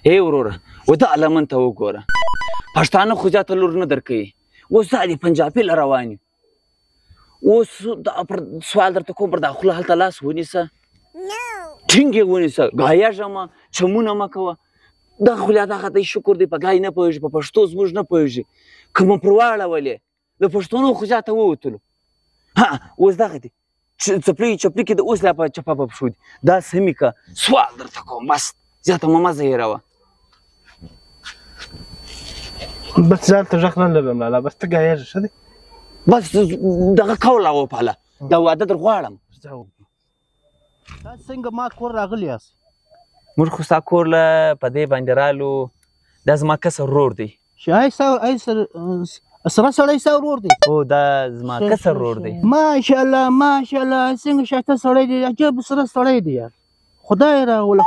ای وروره و دا لمن ته وګوره پښتانه خو زیاته لور نه درکوي اوس دا د پنجابي له روان یو اوس سوال درته کوم پر دا خوله هلته لاس ونیسه ټینګ یې ونیسه ګایږه مه چمونه مه کوه دا خولیا دغه دی شکر دی په ګای نه پوهېږي په پښتو زموږ نه پوهېږي که مو پر واړولې د پښتنو خو زیاته ووتلو ها اوس دغه دی څپلۍ کې د اوس لا په چپه په پښو دي دا سمې که سوال درته کوم بس زیاته مه زهیروه بس ځان ته غږ نه لرم لالا بس ته ګایږه ښه دی بس دغه کوله وپاله دا واده در غواړم تاسو څنګه ما کور راغلی یاست موږ خو ستا کور له په دې باندې رالو دا زما کسر ورور دی سره سړی ستا ورور دی هو دا زما کسر ورور دی ماشاءالله ماشاءالله څنګه شاته سړی دی عجب سره سړی دی یار خدای راوله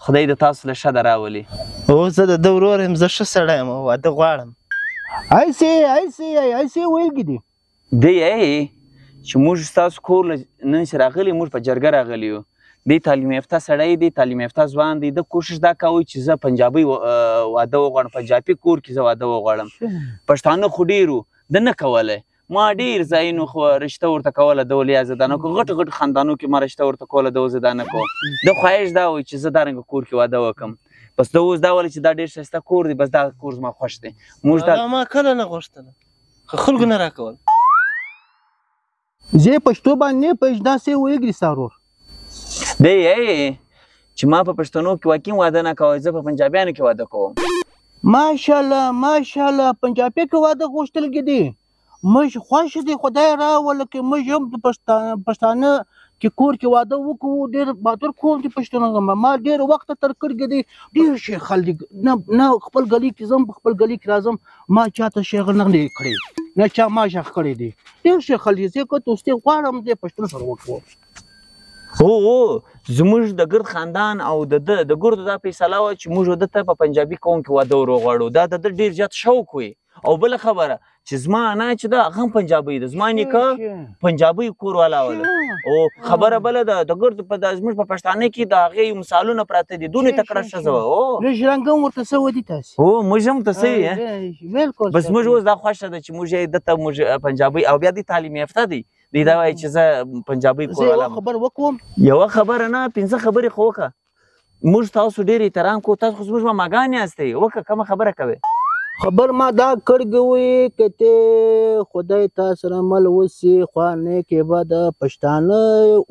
خدای د تاسو له شده راولي او زه د ده ورور یم زه ښه سړی یم واده غواړم ایسې ویلګي دي دی چې موږ ستاسو کور له نن چې راغلي موږ په جرګه راغلي یو دی تعلیم یافته سړی دی تعلیم یافته ځوان دی د کوشش دا کوي چې زه پنجابي واده وغواړم پنجابي کور کې زه واده وغواړم پښتانه خو ډېرو ده نه کولی ما ډېر ځایونو خو رشته ورته کوله ده ولې زه دا نه کوم غټ خاندانو کې ما رشته ورته کوله ده زه دا نه کوم د خواهش دا وایي چې زه دارنګه کور کې واده وکړم بس ده اوس دا ویل چې دا ډېر ښایسته کور دی بس دا کور زما خوښ دی موږ ما کله نه غوښتله خو خلکو نه راکول زه پښتو باندې داسې ویږي ستا ورور دی چې ما په پښتنو کې واقعي واده نه کوی زه په پنجابیانو کې واده کوم ماشاءالله پنجابي کې واده غوښتل کې دي موږ خوښ دي خدای راوله کې موږ هم د پښتانه کې کور کې واده وکړو ډېر بهادر قوم دي پښتانه ما ډېر وخت تر کړی دي ډېر شیخل دي نه خپل گلی کې ځم خپل گلی کې راځم ما چاته شیخ نه دی کړی نه چا ما شیخ کړی دی ډېر شیخل دي زه که دوستي غواړم د پښتون سره وکړو هو زموږ د ګرد خاندان او د ګردو دا فیصله وه چې موږ ده ته په پنجابي قوم کې واده ور وغواړو دا د ده ډېر زیات شوق وي او بله خبره چې زما انا چې ده هغه هم پنجابی ده زما نیکه پنجابي کور والا وله او خبره بله ده د ګردو زموږ په پښتانه کې د هغې مسالونه پراته دي دونې تکړه ښځه وه لږ رنګ هم ورته څه ودي تاسې هو موږ هم ورته څه یې بس موږ اوس دا خوښه ده چې موږ یې ده ته پنجابي او بیا دې تعلیم یافته دی دی دا وایي چې زه پنجابي کور والا خبر وکړم یوه خبره نه 15 خبرې خو وکړه موږ تاسو ډېر احترام کوو تاسو خو زموږ ماماګانې یاستئ وکړه کومه خبره کوې خبر ما دا کړی وي که ته خدای تا سره مل وسي خوانې کې به د پښتانه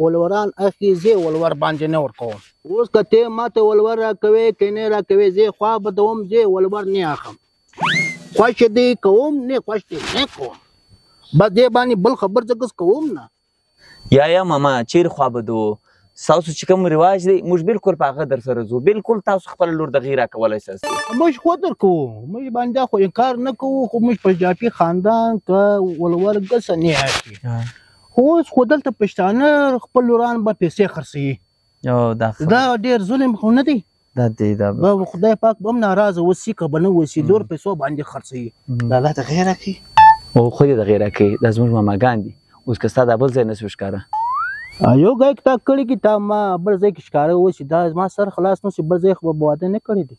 ولوران اخي زه ولور باندې نه ورکوم اوس که ته ماته ولور راکوې که نه راکوې زه خوا بدوم زه ولور نه اخلم خوښ دې کوم نه خوښ دې نه کوم بس دې باندې بل خبر ځکه کوم نه یا ماما چیرې خوا بدو ستاسو چې کوم رواج دی موږ بالکل په هغه در سره ځو بالکل تاسو خپله لور دغې راکولی شاست موږ خو درکوو موږ باندې خو انکار نه کوو خو موږ پنجابي خاندان که ولور ګسه نه اخلي خو اوس خو دلته پښتانه خپل لوران به پیسې خرڅوي دا ډېر ظلم خو نه دی خدای پاک به هم ناراضه وسي که به نه وسي لور پیسو باندې خرڅوي دا الله دغې راکوي او خو دې دغې راکوي دا زموږ ماماګان دي اوس که ستا دا بل ځای نه شو ښکاره یو ځای کې تا کړي کې تا ما بل ځای کې ښکاره وشي دا زما سر خلاص نه شي بل ځای خو به واده نه کړی دی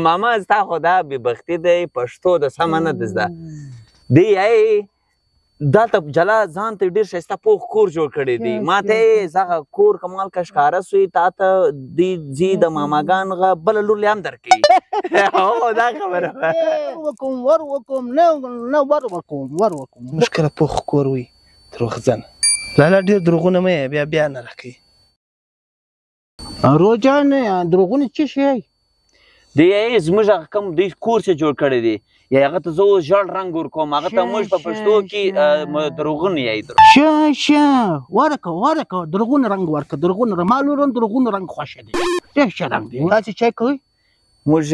ماما ستا خو دا بېبختي دی پښتو د سمه نه ده زده دی دا ته جلا ځان ته ډېر ښایسته پوخ کور جوړ کړی دی ما ته یې هغه کور کمال که ښکاره سوی تا ته دی ځي د ماماګان هغه بله لور لې هم درکوي هو دا خبره ور وکړم نه ور وکړم مشکله پوخ کور وي دروغجنه لالا ډېر دروغونه مه یې بیا نه راکوي روجانه دروغونه څه شی دی زموږ هغه کوم دوی کور چې جوړ کړی دی یا هغه ته زه اوس ژړ رنګ ورکوم هغه ته موږ په پښتو کې دروغون یایي شه ورکه دروغون رنګ ورکه دروغون ما لورم دروغون رنګ خوښه دی ډېر ښه رنګ دی تاسې چای کوئ موږ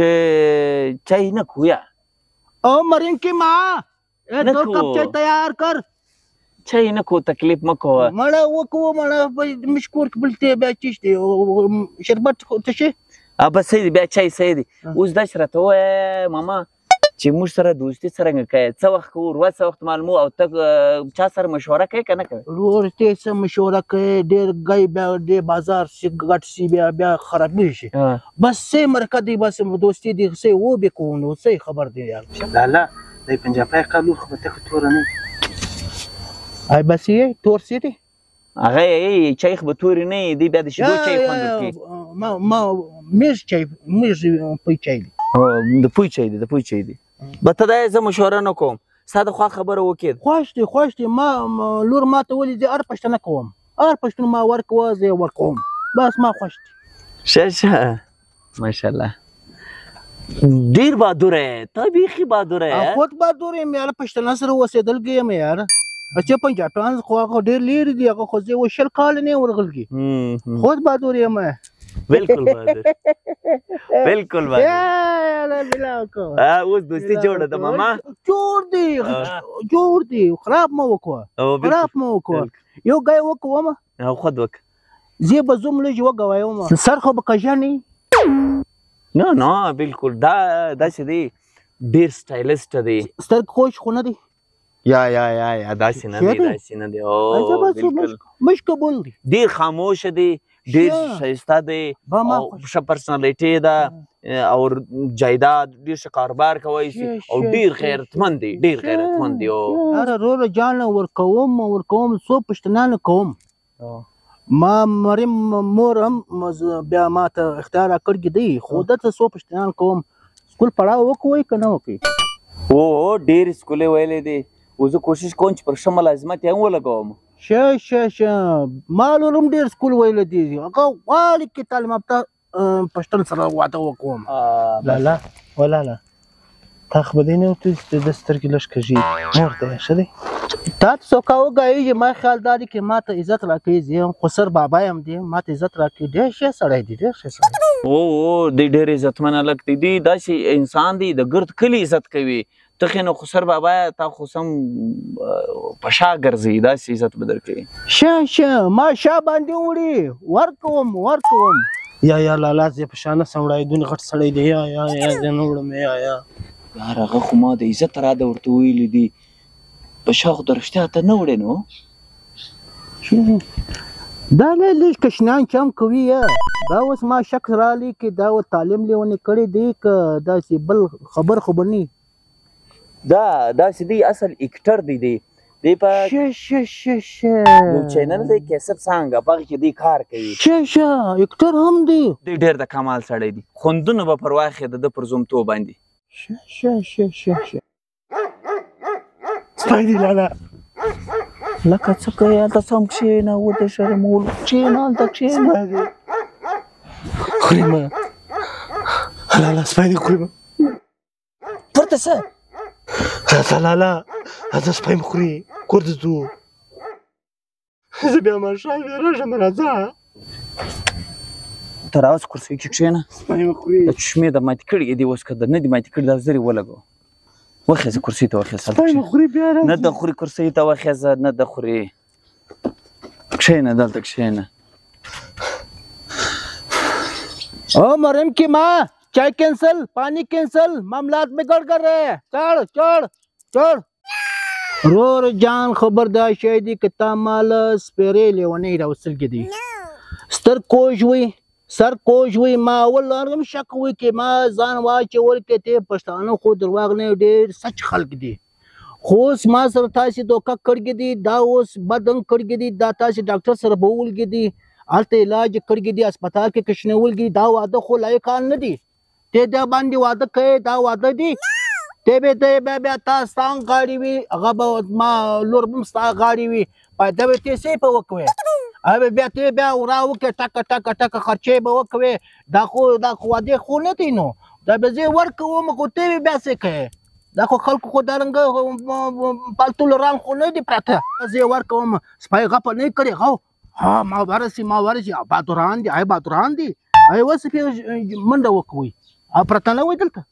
چای نه کوو یا او مرینکې ما 2 کپ چای تیار کر چای نه کو تکلیف مه کوه مړه وکړو مړه مشکور بلته بیا چیشته شربت ته شي بس صحیح دی بیا چای صحیح دی اوس داسې راته ووایه ماما چې موږ سره دوستي څرنګه کوې څه وخت کوو ورځ څه وخت معلومو او ته چا سره مشوره کوې که نه کوې ورور ته څه مشوره کوي ډېر ګای بیا ډېر بازار شي ګټ شي بیا خرابېږي شي بس سه مرکه دی بس دوستي دی سه و به کو نو سه خبر دی یار لالا د پنجابی قالو خو ته تور نه آی بس یې تور سي دی هغه یې چای خو به تورې نه وي دی بیا د شیدو چای خوند ورکوي ما میز چای میز پوی چای دی د پوی چای دی د پوی چای دی به ته دا زه مشوره نه کوم ستا د خوا خبره وکړې خوښ دی ما لور ما ته ولې زه هر پښتنه کوم هر پښتون ما ورکوه زه یې ورکوم بس ما خوښ دی شه ماشاءالله ډېر بهادور یې ته بیخي بهادور یې خود بهادور یم یاره پښتانه سره اوسېدلګی یم یاره چې پنجابیان خو هغه ډېر لرې دي هغه خو زه اوس 20 کاله نه یم ورغلګي خود بهادور یم بالکل بهادر بالکل بهادر اوس دوستي جوړه ده ماما جوړ دی خراب مه وکړه یو ګای وکړم خود وک زه به زوم لږ وګوایم سر خو به کژه نه نه بالکل داسې دی ډېر سټایلسټ دی سترګ خوش خو نه دی یا داسې نه دی بالکل مش قبول دی ډېر خاموشه دی ډېر ښایسته دی او ښه پرسنالیټي ده او جایداد ډېر ښه کاروبار کوی شي او ډېر غیرتمند دی یاره وروره جانه ورکوم څو پښتنانه کوم ما مریم مور هم بیا ما ته اختیار راکړی دی خو دلته څو پښتنان کوم سکول پړاو وکوئ که نه وکوئ ډېر سکول یې ویلی دی اوس زه کوشش کوم چې پر ښه ملازمت یې هم ولګوم شه ما لور هم ډېر سکول ویلی دی هغه غواړي چې تعلیم یافته پښتون سره واده وکوم لالا تا خو به دی نه ورته د سترګې لږ کږي مور ته یې ښه دی تا ته څوک وګایي ما خیال دا دی چې ما ته عزت راکوي زه یم خسر بابا یم دی ما ته عزت راکوي ډېر ښه سړی دی دی ډېر عزتمن هلک دی دی داسې انسان دی د ګرد کلي عزت کوي ته خو نو خسر بابا تا خو سم په شا ګرځي داسې عزت به درکوي شه ما شا باندې وړي ورکوم یا لالا زه په شا نه سم وړی دونه غټ سړی دی یا زه نه وړم یا یار هغه خو ما د عزت راده ورته ویلي دي په شا خو د رښتیا ته نه وړې نو دا لږ کشنان چم کوي دا اوس ما شک رالی چې دا تعلیم لیونې کړی دی که داسې بل خبر خو به نه داسې دی اصل اکټر دی په یو چینل دی کیسټ سانګ په هغې کې دی کار کوي اکټر هم دی ډېر د کمال سړی دی خوندونه به پر واخې د ده پر زومتو باندې سپی دی لالا لکه څه کوې هلته سم کښېنه ورته شرمول کښېنه هلته کښېنه خورې مه لالا سپی دی خورې مه پورته څه لالا راځه سپی مه خورې کور ته ځو زه بیا ماښام وېرېږم راځه ته راوځه کرسۍ کې کښېنه سپی مه خورې د چشمې د ماتې کړي دي اوس که د نه دي ماتې کړي دا زر یې ولګوه وخېزه کرسۍ ته وخېزه سپی مه خورې بیا راځه نه د خوري کرسۍ ته وخېزه نه د خوري کښېنه دلته کښېنه او مریم کی ماں چائے کینسل پانی کینسل معاملات میں گڑ کر رہے ہیں چڑ رور جان خبردار شایدی کتا مال سپیرے لیونی راوصل کی دی ستر سر کوش ہوئی ما اول لارم شک ہوئی کہ ما زان واچول کے تے پښتانه خو درواغ نه ډېر سچ خلق دي خوس ما سره تاسې دوکه کړګې دي دا اوس بدن کړګې دي دا تاسې ډاکټر سره به ولګې دي هلته علاج کړګې دي اسپتال کې کښېنولګي دا واده خو لایقان نه دي ته دا باندې واده کوې دا واده دي ته بیا تا ستا غاړې وي هغه به ما لور به هم ستا غاړې وي پیدا به ته څه په وکوې بیا ته بیا ورا وکړې ټکه خرچې به وکوې دا خو واده خو نه دی نو دا به زه ورکوم خو ته به بیا څه کوې دا خو خلکو خو دارنګه پالتو لران خو نه دي پراته زه ورکوم سپی غپه نه کړې ما ورسي بهادران دي اوس پې منډه وکوئ پرته نه وای دلته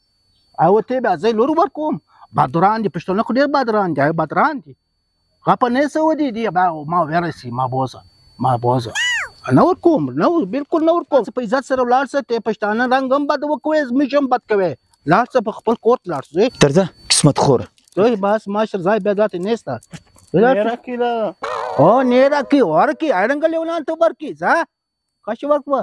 او ته بیا زه لور ورکوم بهادران دي پښتانه خو ډېر بهادران دي غپه نه څه ودي دي ما ورسي ما بوزه نه ورکوم بالکل نه ورکوم په عزت سره ولاړ شه ته پښتانه رنګ هم بد وکوې زموږ هم بد کوې لاړ څه په خپل کور ته لاړ شو درځه قسمت خور دوی بس ماشر ځای بیا ذات نهسته Mira, او نیرا کی ورکی اړنګ لیولان ته ورکی ځه کښ ورکوه